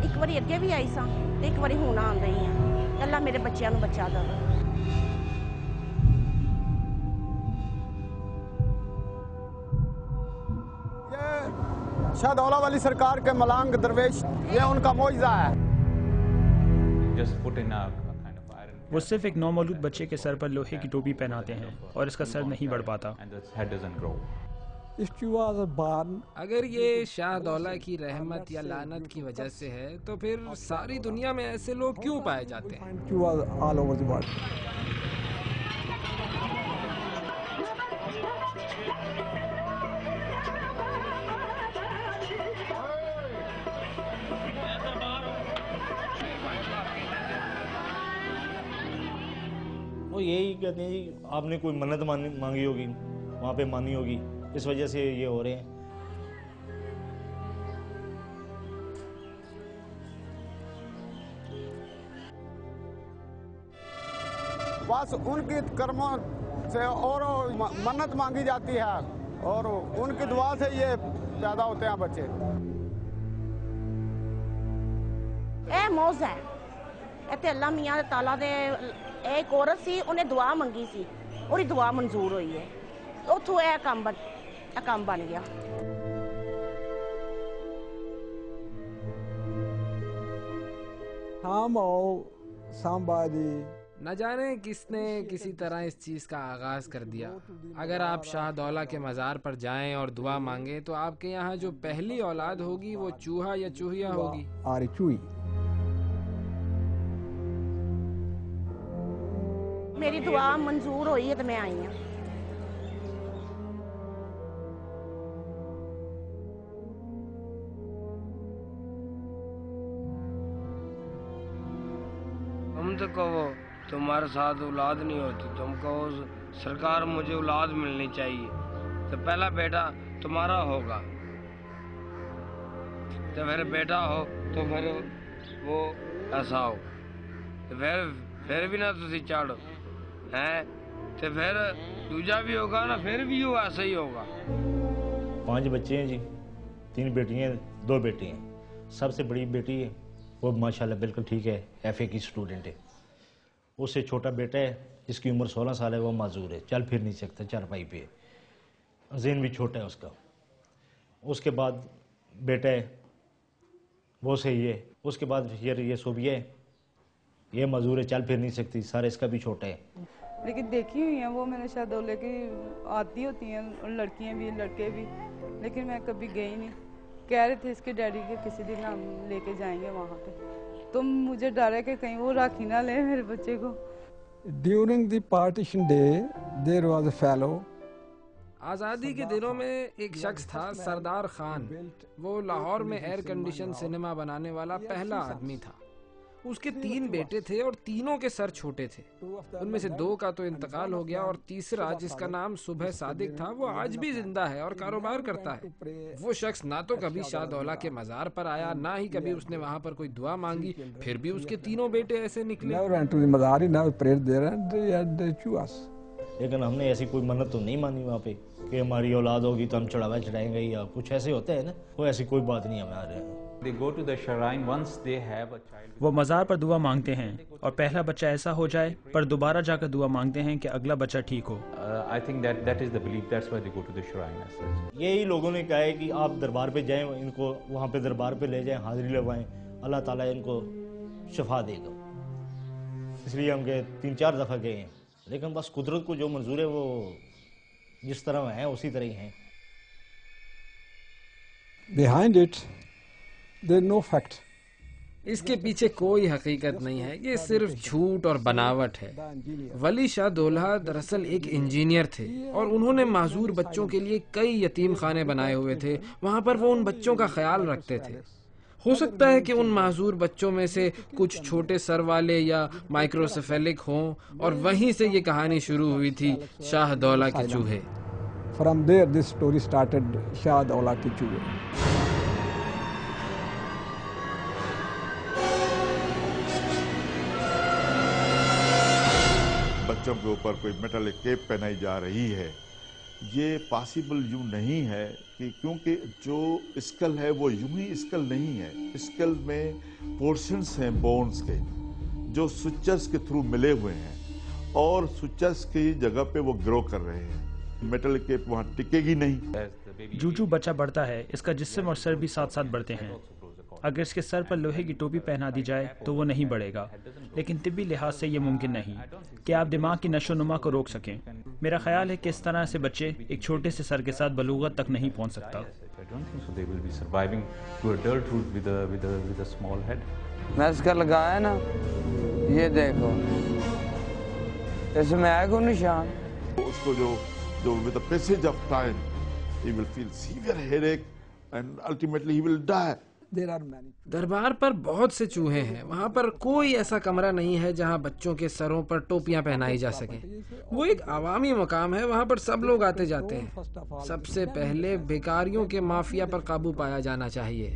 ਇੱਕ ਵਾਰੀ ਅੱਗੇ ਵੀ ਆਈ ਸਾਂ ਤੇ ਇੱਕ ਵਾਰੀ ਹੁਣ ਆਉਣ ਰਹੀ ਹਾਂ। ਅੱਲਾ ਮੇਰੇ ਬੱਚਿਆਂ ਨੂੰ ਬਚਾ ਦੇਵੇ। शाहदौला वाली सरकार के मलांग दरवेश, ये उनका मौजज़ा है। वो सिर्फ एक नौमौलूद बच्चे के सर पर लोहे की टोपी पहनाते हैं और इसका सर नहीं बढ़ पाता। अगर ये शाहदौला की रहमत या लानत की वजह से है तो फिर सारी दुनिया में ऐसे लोग क्यों पाए जाते हैं? वो यही कहते हैं जी, आपने कोई मन्नत मांगी होगी, वहाँ पे मानी होगी, इस वजह से ये हो रहे हैं। बस उनकी कर्मों से और मन्नत मांगी जाती है और उनकी दुआ से ये पैदा होते हैं बच्चे। ਇਹ ਮੌਜ ਹੈ ਇੱਥੇ ਅੱਲਾ ਮੀਆਂ ਦੇ ਤਾਲਾ ਦੇ। एक औरत सी, उन्हें दुआ मंगी सी, और दुआ मंजूर हुई है। उथों यह काम बन गया। न जाने किसने किसी तरह इस चीज का आगाज कर दिया। अगर आप शाहदौला के मजार पर जाएं और दुआ मांगे तो आपके यहाँ जो पहली औलाद होगी वो चूहा या चूहिया होगी। मेरी दुआ मंजूर हुई है तो मैं आई हूँ। तुम तो कहो तुम्हारे साथ औलाद नहीं होती, तुम कहो सरकार मुझे औलाद मिलनी चाहिए, तो पहला बेटा तुम्हारा होगा, तो फिर बेटा हो तो फिर वो ऐसा हो, तो फिर भी ना तुसी चाड़ो है, तो फिर दूजा भी होगा ना, फिर भी वो ऐसा ही होगा। 5 बच्चे हैं जी, 3 बेटियां हैं, 2 बेटे हैं। सबसे बड़ी बेटी है वो माशाल्लाह बिल्कुल ठीक है, FA की स्टूडेंट है। उससे छोटा बेटा है जिसकी उम्र 16 साल है, वो माजूर है, चल फिर नहीं सकता, चारपाई पे है। ज़हन भी छोटा है उसका। उसके बाद बेटा है वो सही है। उसके बाद ये सोबिया है, ये मजदूर है, चल फिर नहीं सकती, सारा इसका भी छोटा है। लेकिन देखी हुई हैं वो मैंने शाहदौले की आती होती हैं, लड़कियां भी लड़के भी, लेकिन मैं कभी गई नहीं। कह रहे थे इसके डैडी के किसी दिन हम लेके जाएंगे वहाँ पे, तो मुझे डर है कि कहीं वो राखी ना ले मेरे बच्चे को। During the partition day, there was a fellow. आज़ादी के दिनों में एक शख्स था सरदार खान। वो लाहौर में एयर कंडीशन सिनेमा बनाने वाला पहला आदमी था। उसके 3 बेटे थे और तीनों के सर छोटे थे। उनमें से 2 का तो इंतकाल हो गया और तीसरा, जिसका नाम सुबह सादिक था, वो आज भी जिंदा है और कारोबार करता है। वो शख्स ना तो कभी शाहदौला के मजार पर आया, ना ही कभी उसने वहाँ पर कोई दुआ मांगी, फिर भी उसके तीनों बेटे ऐसे निकले। लेकिन हमने ऐसी कोई मन्नत तो नहीं मानी वहाँ पे कि हमारी औलाद होगी तो हम चढ़ावा चढ़ाएंगे या कुछ ऐसे होता है ना, कोई ऐसी कोई बात नहीं हमारे यहाँ। वो मज़ार पर दुआ मांगते हैं और पहला बच्चा ऐसा हो जाए, पर दोबारा जाकर दुआ मांगते हैं कि अगला बच्चा ठीक हो। यही लोगों ने कहा है कि आप दरबार पे जाएं, इनको वहाँ पे दरबार पे ले जाएं, हाजिरी लगवाएं, अल्लाह ताला इनको शफा देगा। इसलिए हम गए, 3-4 दफ़ा गए हैं, लेकिन बस कुदरत को जो मंजूर है वो जिस तरह है उसी तरह ही हैं। Behind it, there is no fact. इसके पीछे कोई हकीकत नहीं है, ये सिर्फ झूठ और बनावट है। वली शाहदौला दरअसल एक इंजीनियर थे और उन्होंने माजूर बच्चों के लिए कई यतीम खाने बनाए हुए थे। वहाँ पर वो उन बच्चों का ख्याल रखते थे। हो सकता है कि उन माजूर बच्चों में से कुछ छोटे सर वाले या माइक्रोसेफेलिक हों, और वहीं से ये कहानी शुरू हुई थी शाहदौला के चूहे। From there, this story started, शाहदौला के चूहे। बच्चों के ऊपर कोई मेटालिक केप पहनाई जा रही है ये पॉसिबल यूं नहीं है कि क्योंकि जो स्कल है वो यूं ही स्कल नहीं है। स्कल में पोर्शंस हैं बोन्स के जो सुचर्स के थ्रू मिले हुए हैं और सुचर्स की जगह पे वो ग्रो कर रहे हैं। मेटल के वहाँ टिकेगी नहीं। जूजू बच्चा बढ़ता है, इसका जिस्म और सर भी साथ साथ बढ़ते हैं। अगर इसके सर पर लोहे की टोपी पहना दी जाए तो वो नहीं बढ़ेगा, लेकिन तिब्बी लिहाज से ये मुमकिन नहीं कि आप दिमाग की नशोनुमा को रोक सकें। मेरा ख्याल है कि इस तरह से बच्चे एक छोटे से सर के साथ बलूगत तक नहीं पहुंच सकता। मैं इसका लगाया ना, ये देखो इसमें है कोई निशान। उसको जो with the passage of time he will feel severe headache and ultimately he will die. दरबार पर बहुत से चूहे हैं। वहाँ पर कोई ऐसा कमरा नहीं है जहाँ बच्चों के सरों पर टोपियाँ पहनाई जा सके। वो एक आवामी मकाम है, वहाँ पर सब लोग आते जाते हैं। सबसे पहले भिखारियों के माफिया पर काबू पाया जाना चाहिए।